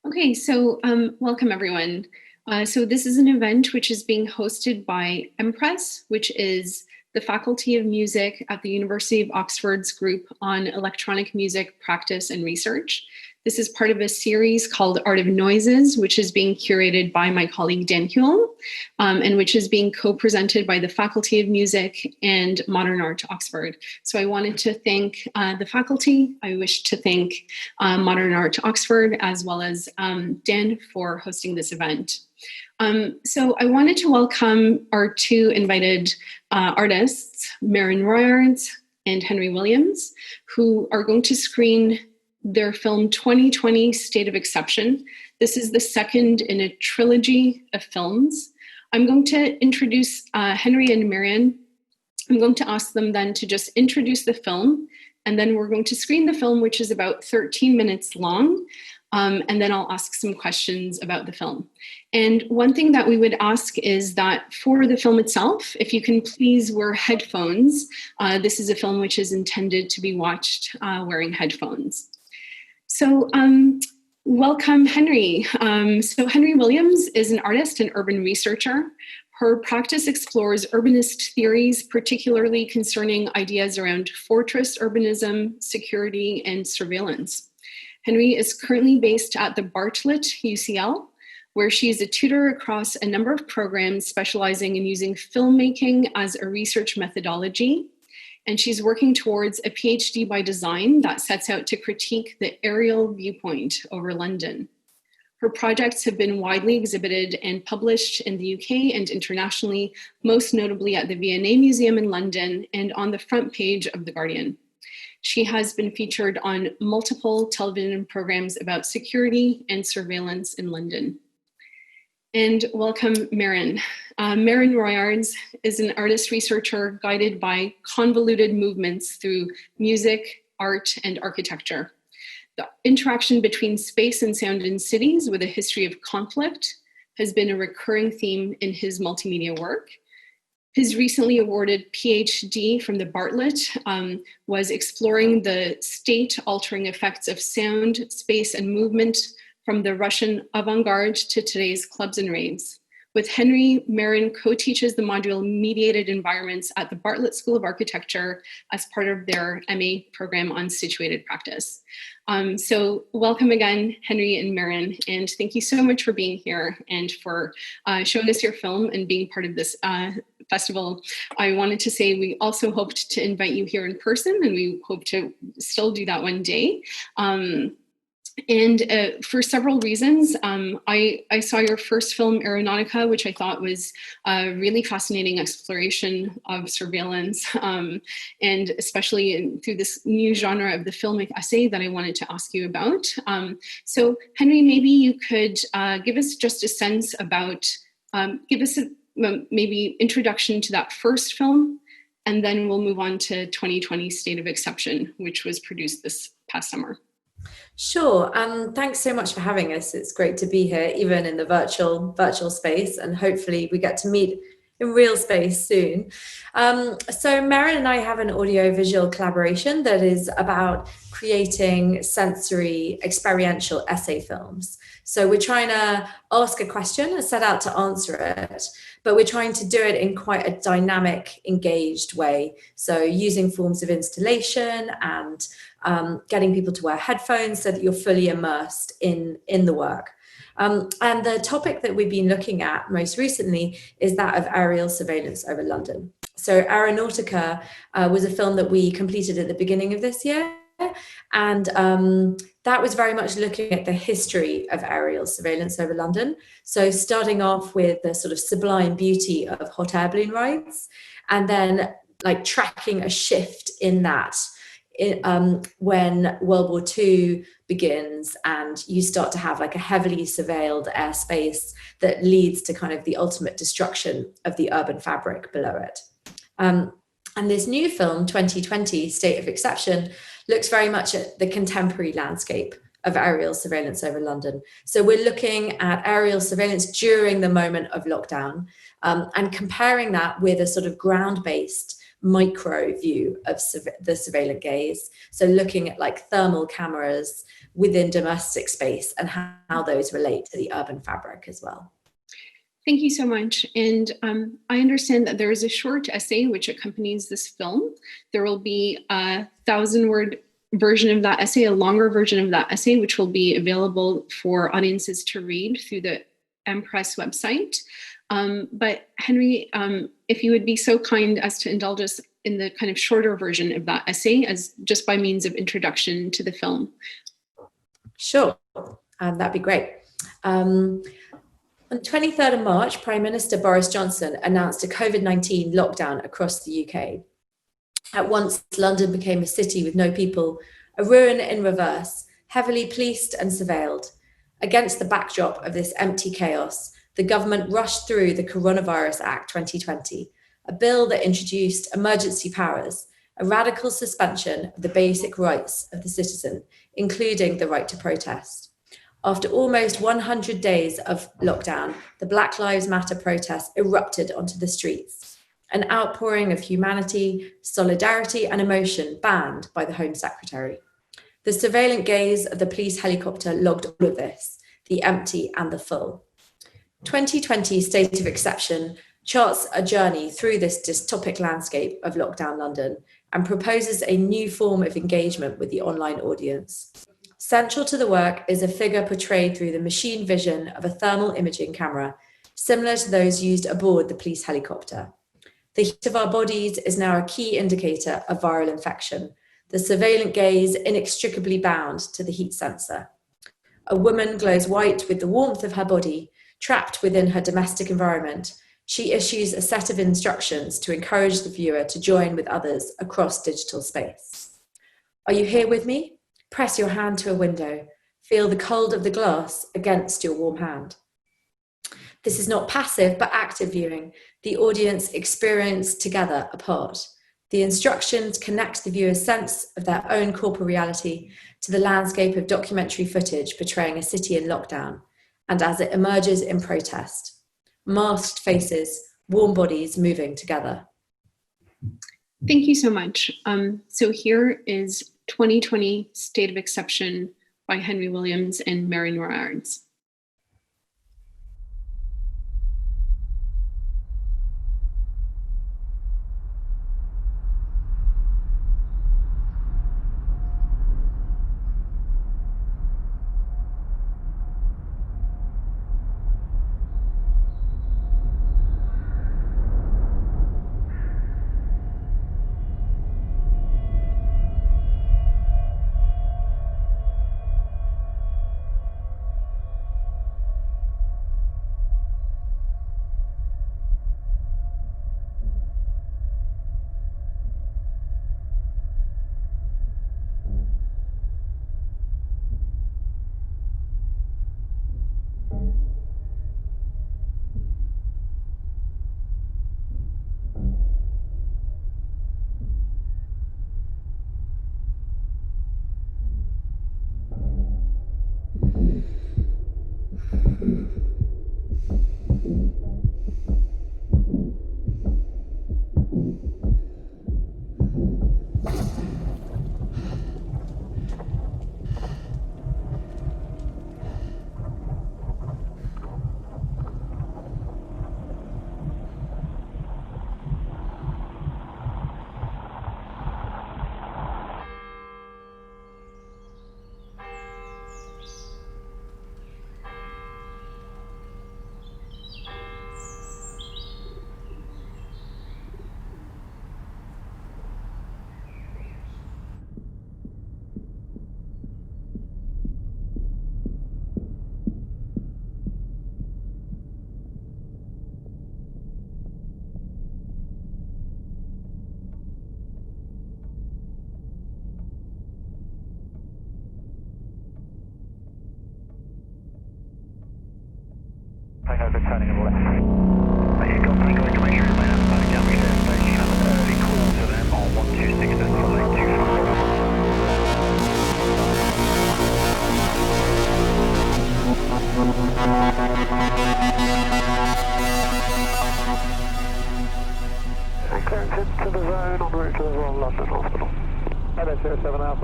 Okay, so welcome everyone. So this is an event which is being hosted by EMPRES, which is the Faculty of Music at the University of Oxford's group on electronic music practice and research. This is part of a series called Art of Noises, which is being curated by my colleague Dan Huell, and which is being co-presented by the Faculty of Music and Modern Art Oxford. So I wanted to thank the faculty. I wish to thank Modern Art Oxford, as well as Dan for hosting this event. So I wanted to welcome our two invited artists, Merijn Royaards and Henry Williams, who are going to screen their film 2020 State of Exception. This is the second in a trilogy of films. I'm going to introduce Henry and Merijn. I'm going to ask them then to just introduce the film, and then we're going to screen the film, which is about 13 minutes long. And then I'll ask some questions about the film. And one thing that we would ask is that for the film itself, if you can please wear headphones. This is a film which is intended to be watched wearing headphones. So welcome, Henry. So Henry Williams is an artist and urban researcher. Her practice explores urbanist theories, particularly concerning ideas around fortress urbanism, security, and surveillance. Henry is currently based at the Bartlett UCL, where she is a tutor across a number of programs specializing in using filmmaking as a research methodology. And she's working towards a PhD by design that sets out to critique the aerial viewpoint over London. Her projects have been widely exhibited and published in the UK and internationally, most notably at the V&A Museum in London and on the front page of The Guardian. She has been featured on multiple television programs about security and surveillance in London. And welcome, Merijn. Merijn Royaards is an artist researcher guided by convoluted movements through music, art, and architecture. The interaction between space and sound in cities with a history of conflict has been a recurring theme in his multimedia work. His recently awarded PhD from the Bartlett was exploring the state-altering effects of sound, space, and movement from the Russian avant-garde to today's clubs and raves. With Henry, Merijn co-teaches the module Mediated Environments at the Bartlett School of Architecture as part of their MA program on situated practice. So welcome again, Henry and Merijn, and thank you so much for being here and for showing us your film and being part of this festival. I wanted to say we also hoped to invite you here in person, and we hope to still do that one day. And for several reasons, I saw your first film, Aeronautica, which I thought was a really fascinating exploration of surveillance, and especially through this new genre of the filmic essay that I wanted to ask you about. So Henry, maybe you could give us just a sense about, give us a maybe introduction to that first film, and then we'll move on to 2020 State of Exception, which was produced this past summer. Sure. Thanks so much for having us. It's great to be here, even in the virtual space, and hopefully we get to meet in real space soon. So Merijn and I have an audio-visual collaboration that is about creating sensory experiential essay films. So we're trying to ask a question and set out to answer it, but we're trying to do it in quite a dynamic, engaged way. So using forms of installation and getting people to wear headphones so that you're fully immersed in the work. And the topic that we've been looking at most recently is that of aerial surveillance over London. So Aeronautica was a film that we completed at the beginning of this year. And that was very much looking at the history of aerial surveillance over London. So starting off with the sort of sublime beauty of hot air balloon rides, and then like tracking a shift in that when World War II begins and you start to have like a heavily surveilled airspace that leads to kind of the ultimate destruction of the urban fabric below it. And this new film, 2020 State of Exception, looks very much at the contemporary landscape of aerial surveillance over London. So we're looking at aerial surveillance during the moment of lockdown and comparing that with a sort of ground-based micro view of the surveillant gaze. So looking at like thermal cameras within domestic space and how those relate to the urban fabric as well. Thank you so much. And I understand that there is a short essay which accompanies this film. There will be a 1,000-word version of that essay, a longer version of that essay, which will be available for audiences to read through the EMPRES website. But Henry, if you would be so kind as to indulge us in the kind of shorter version of that essay as just by means of introduction to the film. Sure, that'd be great. On 23rd of March, Prime Minister Boris Johnson announced a COVID-19 lockdown across the UK. At once, London became a city with no people, a ruin in reverse, heavily policed and surveilled. Against the backdrop of this empty chaos, the government rushed through the Coronavirus Act 2020, a bill that introduced emergency powers, a radical suspension of the basic rights of the citizen, including the right to protest. After almost 100 days of lockdown, the Black Lives Matter protests erupted onto the streets, an outpouring of humanity, solidarity, and emotion banned by the Home Secretary. The surveillant gaze of the police helicopter logged all of this, the empty and the full. 2020 State of Exception charts a journey through this dystopic landscape of lockdown London and proposes a new form of engagement with the online audience. Central to the work is a figure portrayed through the machine vision of a thermal imaging camera, similar to those used aboard the police helicopter. The heat of our bodies is now a key indicator of viral infection, the surveillant gaze inextricably bound to the heat sensor. A woman glows white with the warmth of her body, trapped within her domestic environment. She issues a set of instructions to encourage the viewer to join with others across digital space. Are you here with me? Press your hand to a window. Feel the cold of the glass against your warm hand. This is not passive, but active viewing. The audience experience together apart. The instructions connect the viewer's sense of their own corporal reality to the landscape of documentary footage portraying a city in lockdown, and as it emerges in protest. Masked faces, warm bodies moving together. Thank you so much. So here is 2020 State of Exception by Henry Williams and Merijn Royaards.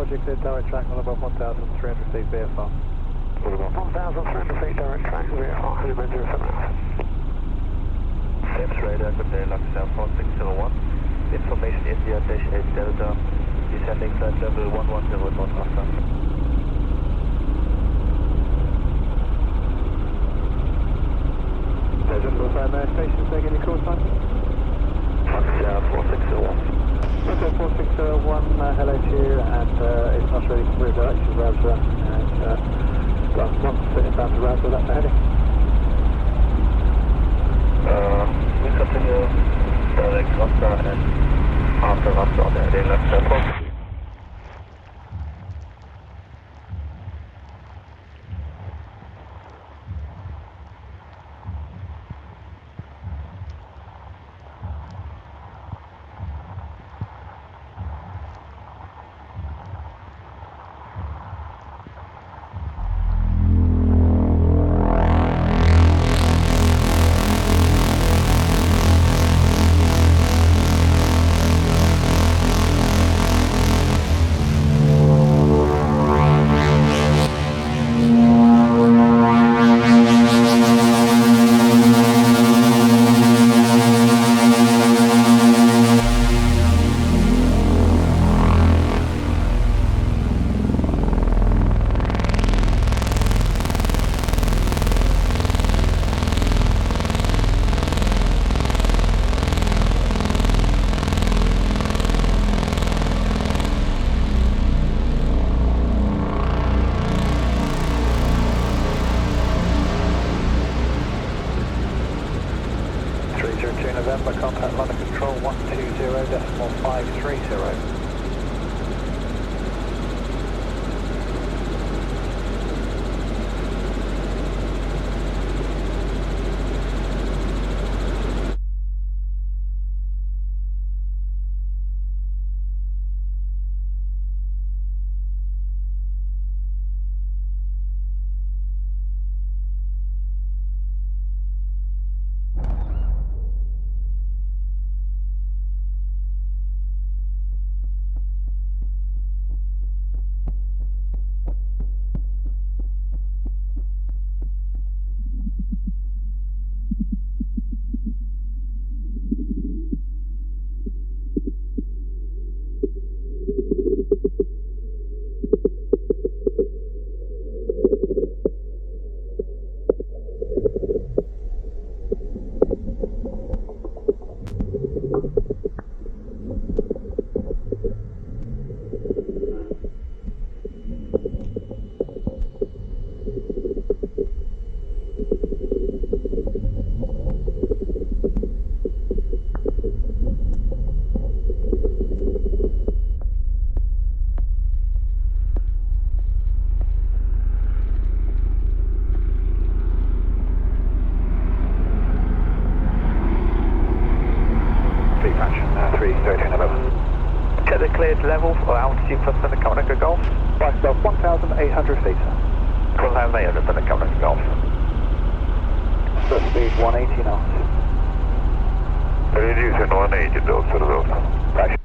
Roger, clear direct track, well above 1,300 feet VFR. Well above 1,300 feet direct track, VFR, Honeyman 07 Alpha. SIMS radar, good day, Luxor 4601. Information India dash 8 Delta, descending flight level 110 North Oscar. Pleasure for the station, taking your call time. Luxor 4601. Okay, 4601, hello to you, and it's not ready for redirection, Roger, and got one sitting down to Roger, that's the heading. We continue direct Oscar and after Oscar on the heading left airport. November, contact London Control 120.530. Check the cleared level or altitude for Thunder Covenant Golf. Right above 1,800 feet. 1,800 Thunder Covenant Golf. First speed 180 knots. Reducing 180 då, så det då. Right.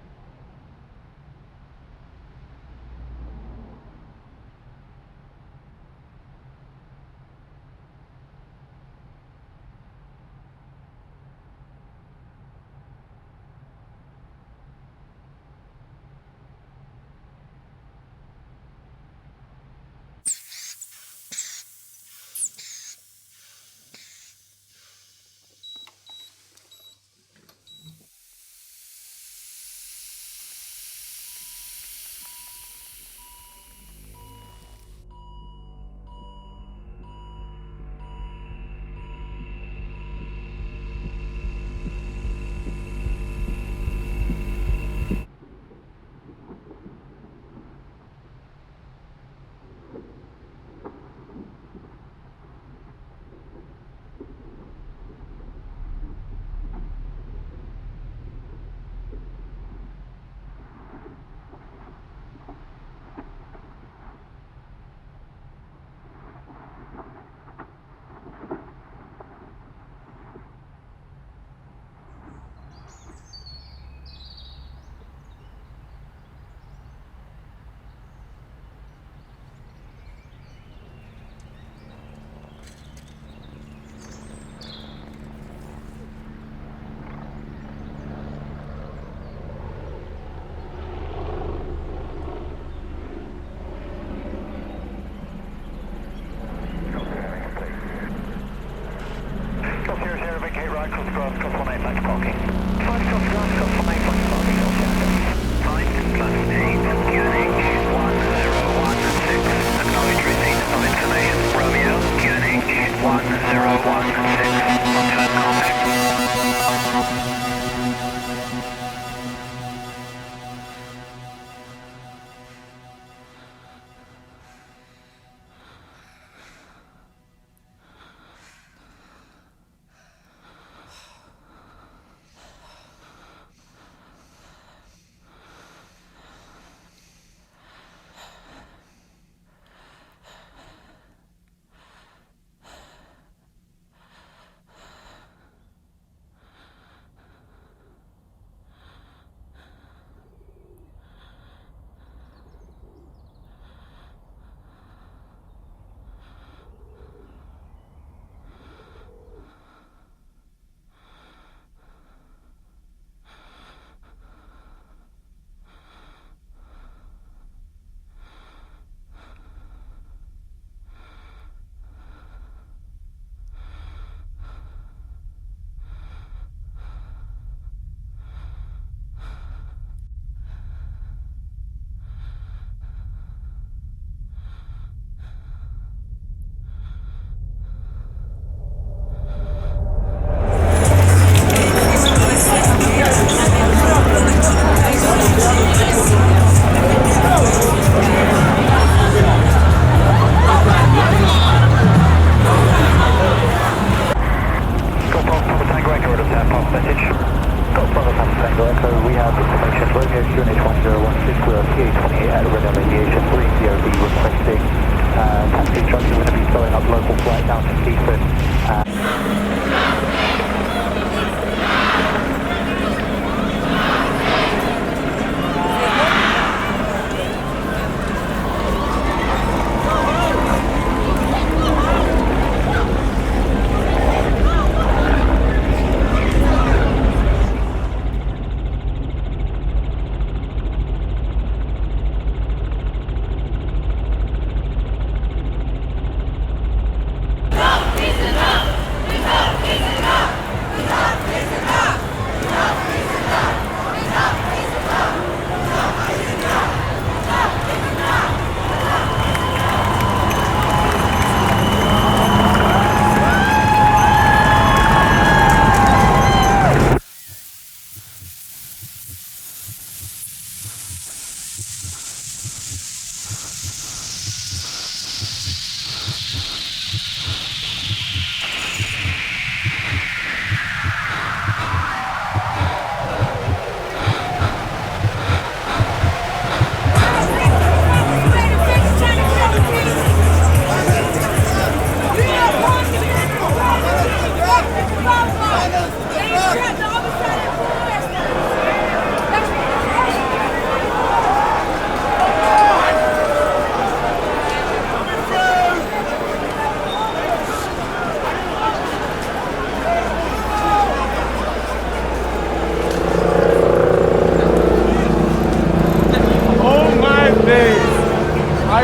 taxi trucks are going to be filling up local flight down to Seaford.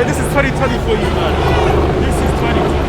This is 2020 for you, man. This is 2020.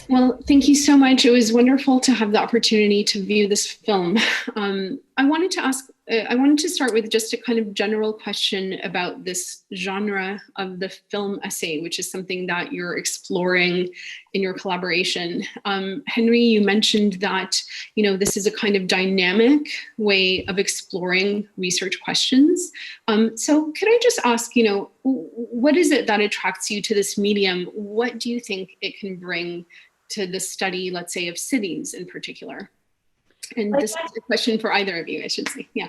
Well, thank you so much. It was wonderful to have the opportunity to view this film. I wanted to start with just a kind of general question about this genre of the film essay, which is something that you're exploring in your collaboration. Henry, you mentioned that, this is a kind of dynamic way of exploring research questions. So could I just ask, what is it that attracts you to this medium? What do you think it can bring to the study, let's say, of cities in particular? And this is a question for either of you, I should say. Yeah.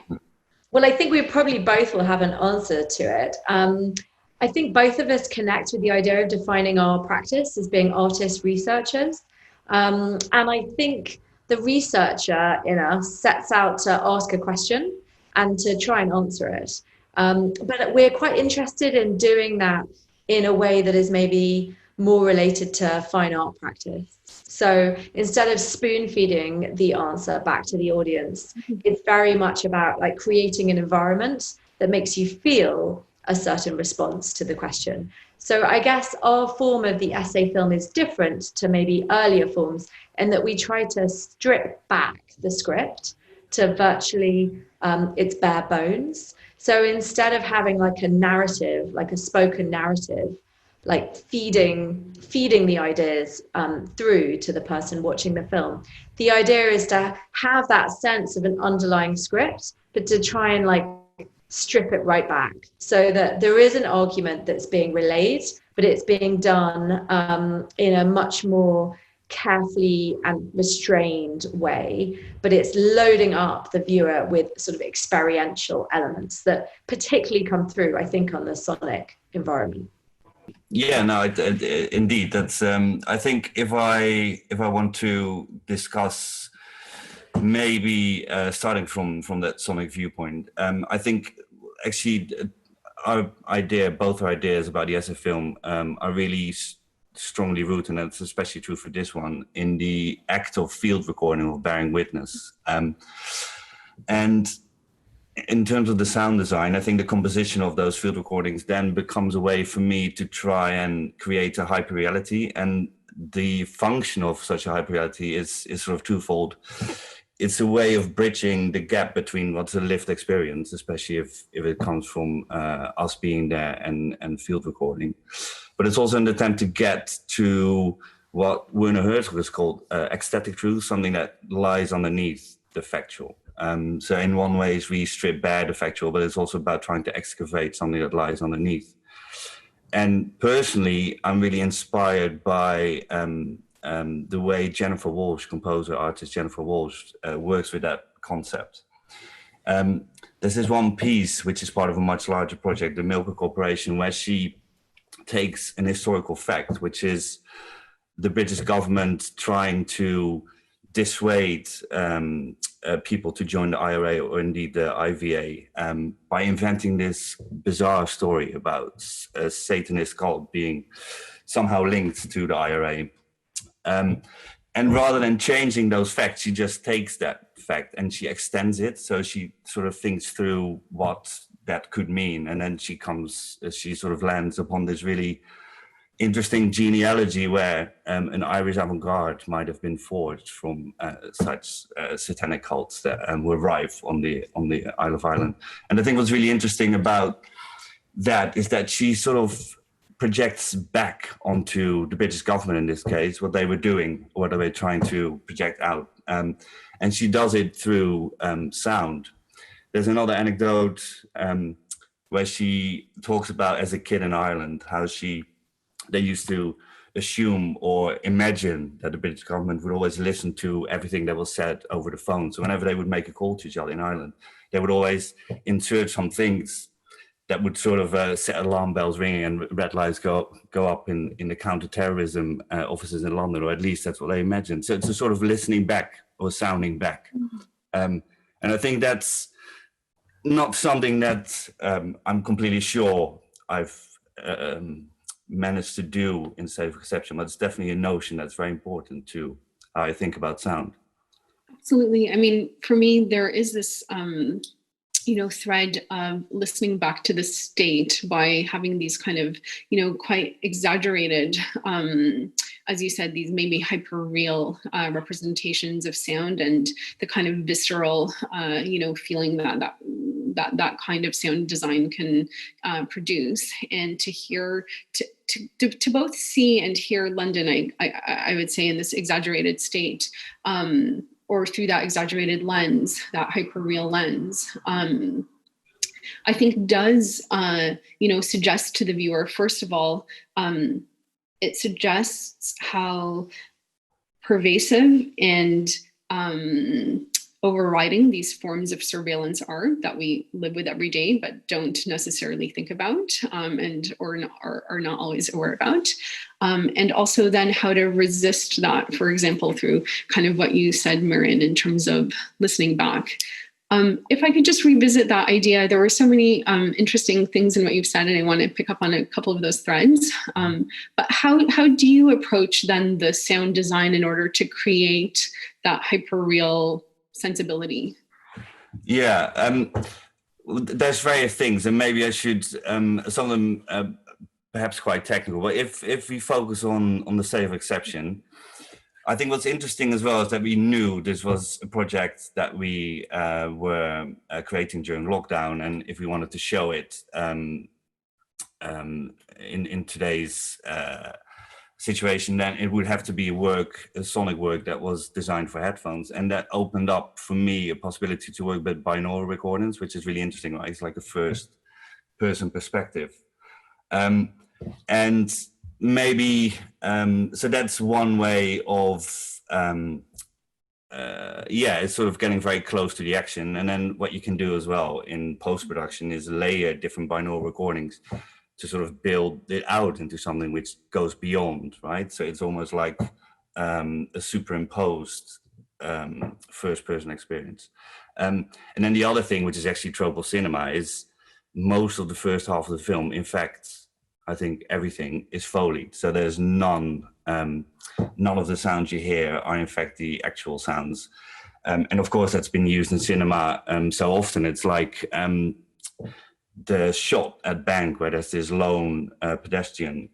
Well, I think we probably both will have an answer to it. I think both of us connect with the idea of defining our practice as being artist researchers. And I think the researcher in us sets out to ask a question and to try and answer it. But we're quite interested in doing that in a way that is maybe more related to fine art practice. So instead of spoon feeding the answer back to the audience, it's very much about like creating an environment that makes you feel a certain response to the question. So I guess our form of the essay film is different to maybe earlier forms in that we try to strip back the script to virtually its bare bones. So instead of having like a narrative, like a spoken narrative, like feeding the ideas through to the person watching the film. The idea is to have that sense of an underlying script, but to try and like strip it right back so that there is an argument that's being relayed, but it's being done in a much more carefully and restrained way, but it's loading up the viewer with sort of experiential elements that particularly come through, I think, on the sonic environment. Yeah, no, indeed. That's. I think if I want to discuss, maybe starting from that sonic viewpoint, I think actually both our ideas about the SF film are really strongly rooted, and that's especially true for this one, in the act of field recording, of bearing witness. And in terms of the sound design, I think the composition of those field recordings then becomes a way for me to try and create a hyperreality. And the function of such a hyperreality is sort of twofold. It's a way of bridging the gap between what's a lived experience, especially if it comes from us being there and field recording. But it's also an attempt to get to what Werner Herzog has called ecstatic truth, something that lies underneath the factual. So in one way, we strip bare the factual, but it's also about trying to excavate something that lies underneath. And personally, I'm really inspired by the way Jennifer Walsh, composer, artist Jennifer Walsh, works with that concept. There's this one piece, which is part of a much larger project, the Milker Corporation, where she takes an historical fact, which is the British government trying to dissuade people to join the IRA or indeed the IVA by inventing this bizarre story about a Satanist cult being somehow linked to the IRA. And rather than changing those facts, she just takes that fact and she extends it. So she sort of thinks through what that could mean. And then she sort of lands upon this really interesting genealogy where an Irish avant-garde might have been forged from such satanic cults that were rife on the Isle of Ireland. And I think what's really interesting about that is that she sort of projects back onto the British government in this case, what they were doing, what they were trying to project out. And she does it through sound. There's another anecdote where she talks about, as a kid in Ireland, how they used to assume or imagine that the British government would always listen to everything that was said over the phone. So whenever they would make a call to each other in Ireland, they would always insert some things that would sort of set alarm bells ringing and red lights go up in the counter-terrorism offices in London, or at least that's what they imagined. So it's a sort of listening back or sounding back. And I think that's not something that I'm completely sure I've managed to do in safe reception, but it's definitely a notion that's very important to how I think about sound. Absolutely. I mean, for me, there is this thread of listening back to the state by having these kind of, quite exaggerated, as you said, these maybe hyper real representations of sound and the kind of visceral, feeling that kind of sound design can produce. And to hear, to both see and hear London, I would say, in this exaggerated state, or through that exaggerated lens, that hyperreal lens, I think does, suggest to the viewer, first of all, it suggests how pervasive and overriding these forms of surveillance are that we live with every day, but don't necessarily think about or are not always aware about. And also then how to resist that, for example, through kind of what you said, Merijn, in terms of listening back. If I could just revisit that idea, there were so many interesting things in what you've said, and I want to pick up on a couple of those threads. But how do you approach then the sound design in order to create that hyperreal sensibility? Yeah, there's various things, and maybe I should, some of them perhaps quite technical, but if we focus on the safe exception, I think what's interesting as well is that we knew this was a project that we were creating during lockdown, and if we wanted to show it in today's situation, then it would have to be a sonic work that was designed for headphones, and that opened up for me a possibility to work with binaural recordings, which is really interesting, right? It's like a first person perspective. And maybe, so that's one way of, it's sort of getting very close to the action. And then what you can do as well in post-production is layer different binaural recordings to sort of build it out into something which goes beyond, right? So it's almost like a superimposed first-person experience. And then the other thing, which is actually tropal cinema, is most of the first half of the film, in fact, I think everything is Foleyed. So there's none of the sounds you hear are in fact the actual sounds. And of course, that's been used in cinema so often. It's like the shot at Bank where there's this lone pedestrian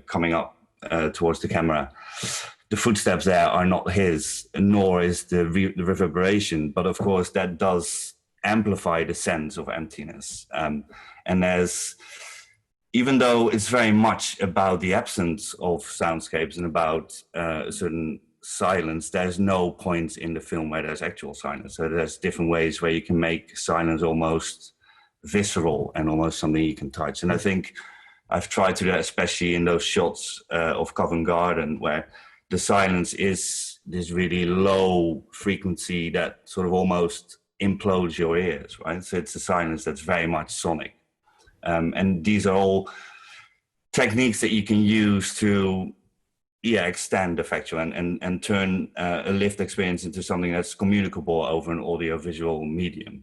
coming up towards the camera. The footsteps there are not his, nor is the reverberation. But of course, that does amplify the sense of emptiness. And there's, even though it's very much about the absence of soundscapes and about a certain silence, there's no point in the film where there's actual silence. So there's different ways where you can make silence almost visceral and almost something you can touch. And I think I've tried to do that, especially in those shots of Covent Garden, where the silence is this really low frequency that sort of almost implodes your ears, right? So it's a silence that's very much sonic. And these are all techniques that you can use to extend the factual and turn a lived experience into something that's communicable over an audio-visual medium.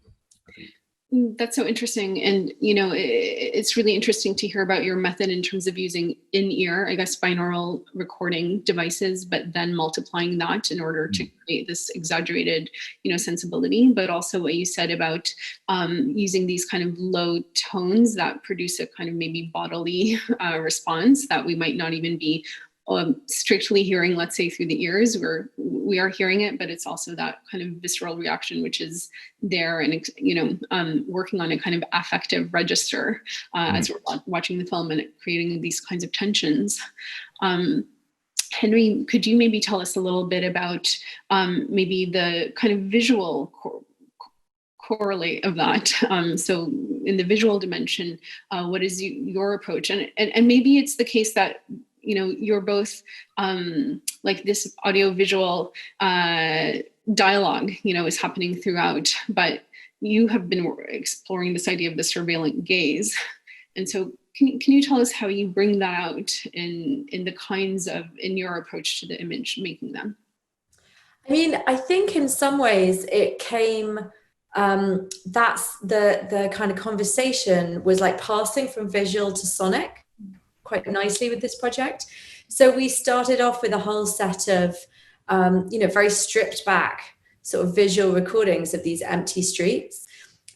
That's so interesting. And, it's really interesting to hear about your method in terms of using in-ear, I guess, binaural recording devices, but then multiplying that in order to create this exaggerated, sensibility. But also what you said about using these kind of low tones that produce a kind of maybe bodily response that we might not even be strictly hearing, let's say, through the ears, where we are hearing it, but it's also that kind of visceral reaction which is there, and working on a kind of affective register as we're watching the film and creating these kinds of tensions. Henry, could you maybe tell us a little bit about maybe the kind of visual correlate of that? So in the visual dimension, what is your approach? And maybe it's the case that you're both like this audio-visual dialogue, is happening throughout, but you have been exploring this idea of the surveillant gaze. And so can you tell us how you bring that out in the kinds of, in your approach to the image making them? I mean, I think in some ways it came, that's the kind of conversation was like passing from visual to sonic quite nicely with this project. So we started off with a whole set of, very stripped back sort of visual recordings of these empty streets.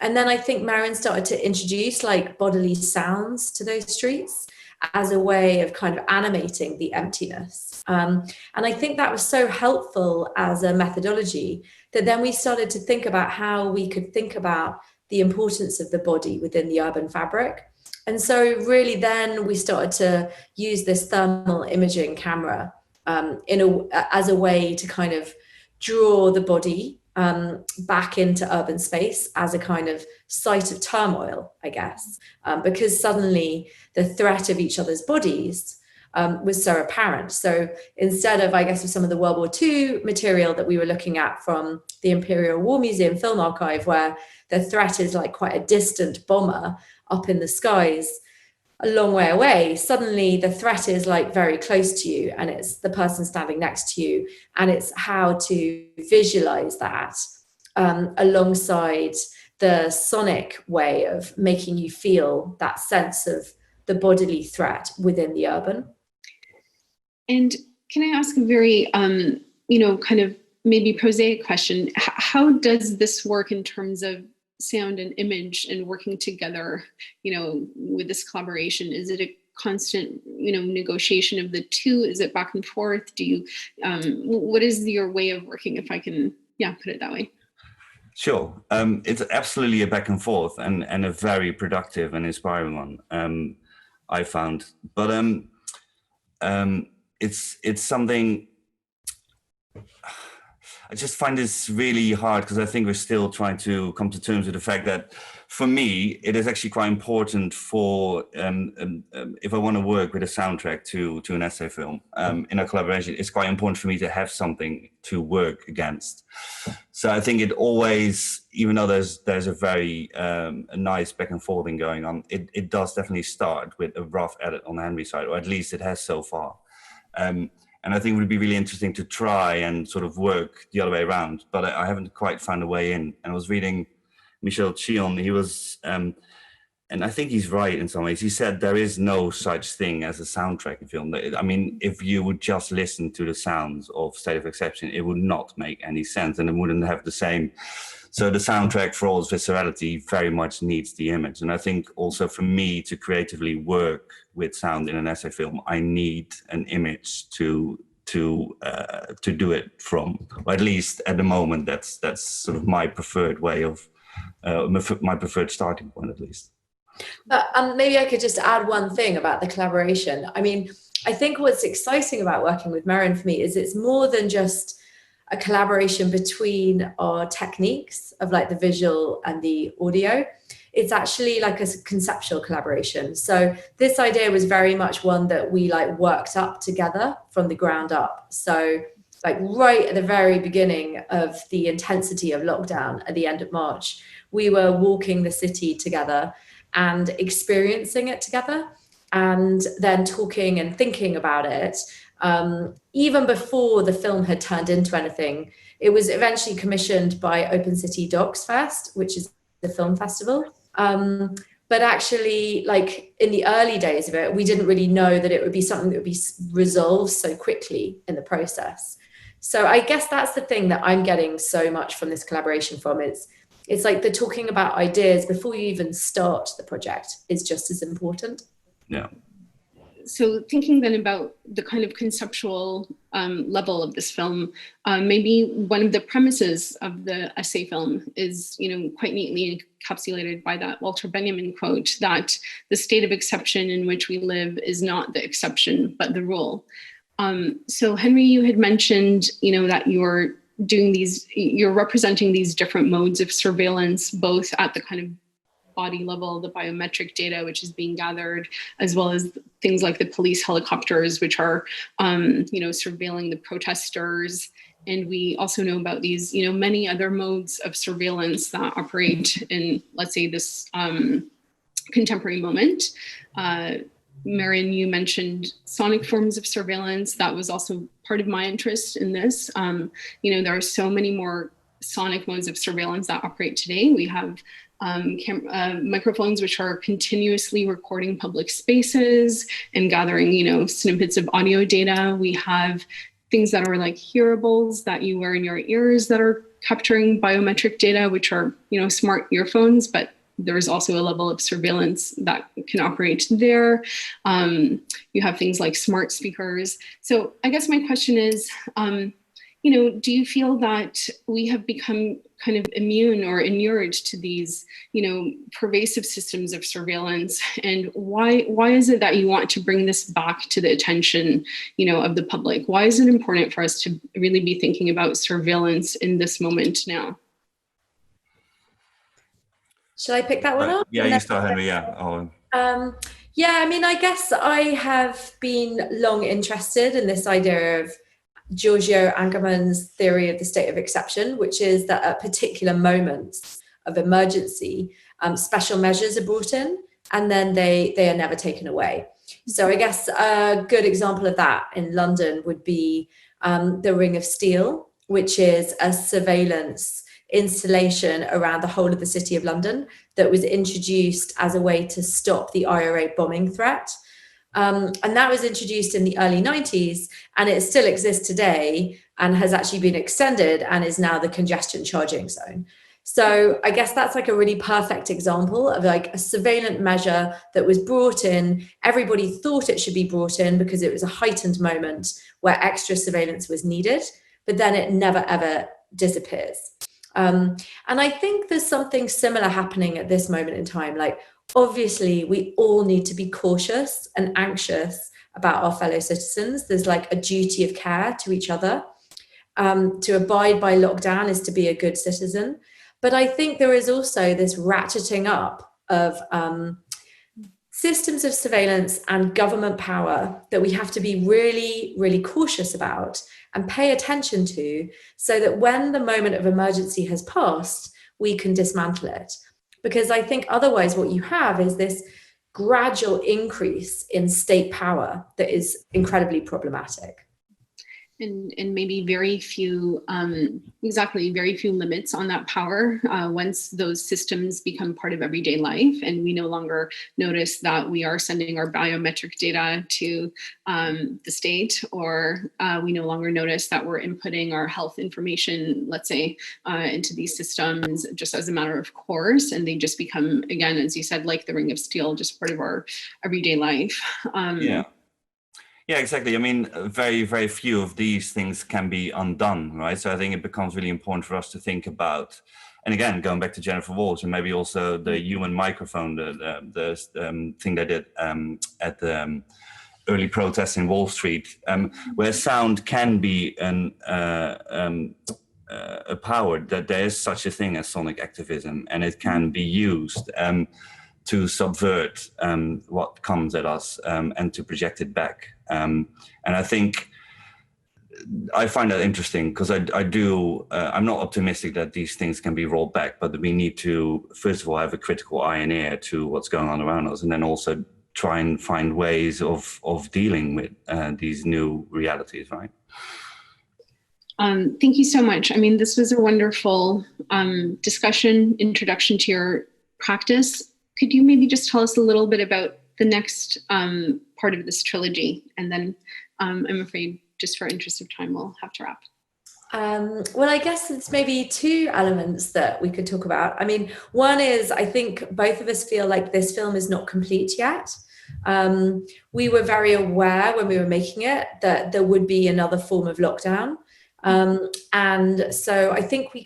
And then I think Merijn started to introduce like bodily sounds to those streets as a way of kind of animating the emptiness. And I think that was so helpful as a methodology that then we started to think about how we could think about the importance of the body within the urban fabric. And so really then we started to use this thermal imaging camera as a way to kind of draw the body back into urban space as a kind of site of turmoil, I guess, because suddenly the threat of each other's bodies was so apparent. So instead of, I guess, with some of the World War II material that we were looking at from the Imperial War Museum Film Archive, where the threat is like quite a distant bomber up in the skies a long way away, suddenly the threat is like very close to you, and it's the person standing next to you, and it's how to visualize that alongside the sonic way of making you feel that sense of the bodily threat within the urban. And can I ask a very, kind of maybe prosaic question? How does this work in terms of sound and image and working together, with this collaboration? Is it a constant, negotiation of the two? Is it back and forth? Do you, what is your way of working, if I can, put it that way? Sure. It's absolutely a back and forth and a very productive and inspiring one. I found. But it's something. I just find this really hard because I think we're still trying to come to terms with the fact that, for me, it is actually quite important for if I want to work with a soundtrack to an essay film in a collaboration, it's quite important for me to have something to work against. So I think it always, even though there's a very a nice back and forthing going on, it does definitely start with a rough edit on Henry's side, or at least it has so far. And I think it would be really interesting to try and sort of work the other way around, but I haven't quite found a way in. And I was reading Michel Chion, he was, and I think he's right in some ways. He said there is no such thing as a soundtrack in film. I mean, if you would just listen to the sounds of State of Exception, it would not make any sense and it wouldn't have the same. So the soundtrack, for all its viscerality, very much needs the image. And I think also for me to creatively work with sound in an essay film, I need an image to do it from, or at least at the moment, that's sort of my preferred way of, my preferred starting point, at least. But maybe I could just add one thing about the collaboration. I mean, I think what's exciting about working with Merijn for me is it's more than just a collaboration between our techniques of like the visual and the audio. It's actually like a conceptual collaboration. So this idea was very much one that we like worked up together from the ground up. So like right at the very beginning of the intensity of lockdown at the end of March, we were walking the city together and experiencing it together, and then talking and thinking about it. Even before the film had turned into anything, it was eventually commissioned by Open City Docs Fest, which is the film festival. But actually, like in the early days of it, we didn't really know that it would be something that would be resolved so quickly in the process. So I guess that's the thing that I'm getting so much from this collaboration from. It's like the talking about ideas before you even start the project is just as important. Yeah. So thinking then about the kind of conceptual level of this film, maybe one of the premises of the essay film is, quite neatly encapsulated by that Walter Benjamin quote, that the state of exception in which we live is not the exception, but the rule. So Henry, you had mentioned, that you're representing these different modes of surveillance, both at the kind of body level, the biometric data, which is being gathered, as well as things like the police helicopters, which are, surveilling the protesters. And we also know about these, many other modes of surveillance that operate in, let's say, this contemporary moment. Merijn, you mentioned sonic forms of surveillance. That was also part of my interest in this. There are so many more sonic modes of surveillance that operate today. We have microphones which are continuously recording public spaces and gathering, snippets of audio data. We have things that are like hearables that you wear in your ears that are capturing biometric data, which are, smart earphones, but there's also a level of surveillance that can operate there. You have things like smart speakers. So I guess my question is, do you feel that we have become kind of immune or inured to these, pervasive systems of surveillance? And why is it that you want to bring this back to the attention, of the public? Why is it important for us to really be thinking about surveillance in this moment now? Shall I pick that one up? Yeah, you start, Henry. Yeah. I guess I have been long interested in this idea of Giorgio Agamben's theory of the state of exception, which is that at particular moments of emergency, special measures are brought in and then they are never taken away. So I guess a good example of that in London would be the Ring of Steel, which is a surveillance installation around the whole of the city of London that was introduced as a way to stop the IRA bombing threat. And that was introduced in the early 90s, and it still exists today and has actually been extended and is now the congestion charging zone. So I guess that's like a really perfect example of like a surveillance measure that was brought in. Everybody thought it should be brought in because it was a heightened moment where extra surveillance was needed, but then it never ever disappears. And I think there's something similar happening at this moment in time. Like obviously we all need to be cautious and anxious about our fellow citizens. There's like a duty of care to each other. To abide by lockdown is to be a good citizen. But I think there is also this ratcheting up of systems of surveillance and government power that we have to be really, really cautious about and pay attention to, so that when the moment of emergency has passed, we can dismantle it. Because I think otherwise what you have is this gradual increase in state power that is incredibly problematic. And maybe very few, very few limits on that power once those systems become part of everyday life, and we no longer notice that we are sending our biometric data to the state, or we no longer notice that we're inputting our health information, let's say, into these systems just as a matter of course, and they just become, again, as you said, like the ring of steel, just part of our everyday life. Yeah, exactly. I mean, very, very few of these things can be undone, right? So I think it becomes really important for us to think about, and again, going back to Jennifer Walsh, and maybe also the human microphone, the thing they did at the early protests in Wall Street, where sound can be a power, that there is such a thing as sonic activism, and it can be used to subvert what comes at us and to project it back. And I think I find that interesting, because I'm not optimistic that these things can be rolled back, but we need to, first of all, have a critical eye and ear to what's going on around us, and then also try and find ways of dealing with these new realities, right? Thank you so much. I mean, this was a wonderful discussion, introduction to your practice. Could you maybe just tell us a little bit about the next part of this trilogy? And then I'm afraid, just for interest of time, we'll have to wrap. Well, I guess it's maybe two elements that we could talk about. I mean, one is, I think both of us feel like this film is not complete yet. We were very aware when we were making it that there would be another form of lockdown. And so I think we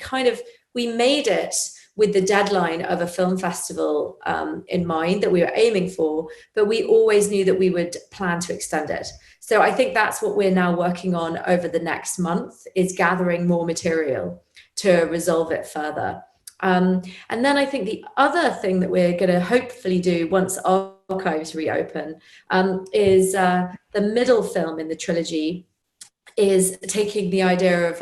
made it with the deadline of a film festival in mind that we were aiming for, but we always knew that we would plan to extend it. So I think that's what we're now working on over the next month, is gathering more material to resolve it further. And then I think the other thing that we're going to hopefully do once archives reopen is the middle film in the trilogy is taking the idea of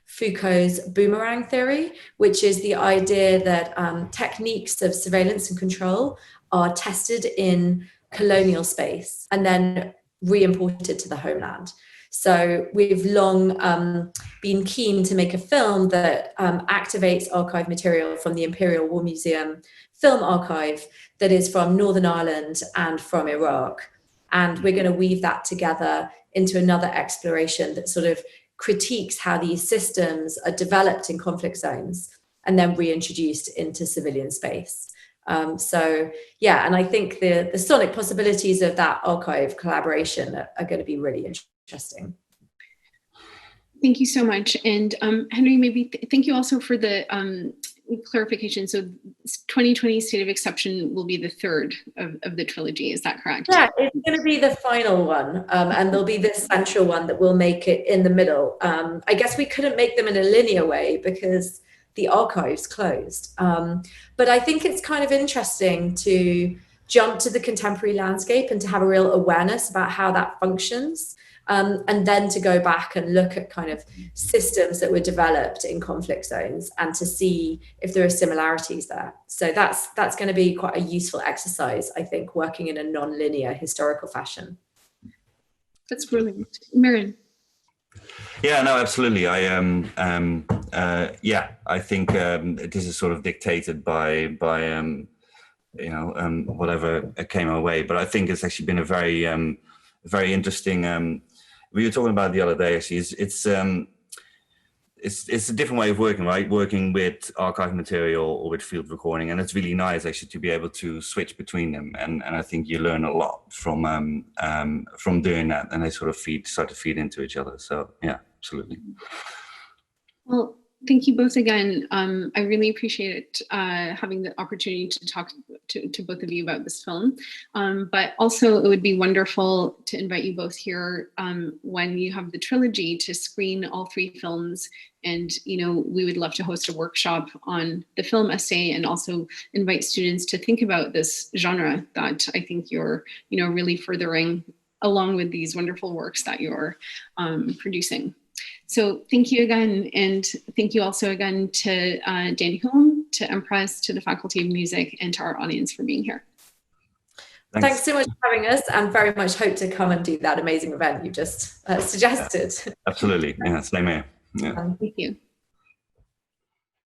Foucault's boomerang theory, which is the idea that techniques of surveillance and control are tested in colonial space and then re-imported to the homeland. So we've long been keen to make a film that activates archive material from the Imperial War Museum Film Archive that is from Northern Ireland and from Iraq. And we're going to weave that together into another exploration that sort of critiques how these systems are developed in conflict zones and then reintroduced into civilian space. So yeah, and I think the sonic possibilities of that archive collaboration are going to be really interesting. Thank you so much. And Henry, maybe thank you also for the clarification. So 2020 State of Exception will be the third of the trilogy, is that correct? Yeah, it's going to be the final one, and there'll be this central one that will make it in the middle. I guess we couldn't make them in a linear way because the archive's closed. But I think it's kind of interesting to jump to the contemporary landscape and to have a real awareness about how that functions. And then to go back and look at kind of systems that were developed in conflict zones and to see if there are similarities there. So that's going to be quite a useful exercise, I think, working in a non-linear historical fashion. That's brilliant. Merijn. Yeah, no, absolutely. I think this is sort of dictated by whatever came our way. But I think it's actually been a very interesting. We were talking about the other day. Actually, it's a different way of working, right? Working with archive material or with field recording, and it's really nice actually to be able to switch between them. And I think you learn a lot from doing that, and they sort of start to feed into each other. So yeah, absolutely. Well, thank you both again. I really appreciate having the opportunity to talk to both of you about this film. But also it would be wonderful to invite you both here when you have the trilogy to screen all 3 films. And, we would love to host a workshop on the film essay and also invite students to think about this genre that I think you're, really furthering along with these wonderful works that you're producing. So thank you again. And thank you also again to Danny Hulme, to EMPRES, to the Faculty of Music, and to our audience for being here. Thanks so much for having us, and very much hope to come and do that amazing event you just suggested. Absolutely. Yeah, same here. Yeah. Thank you.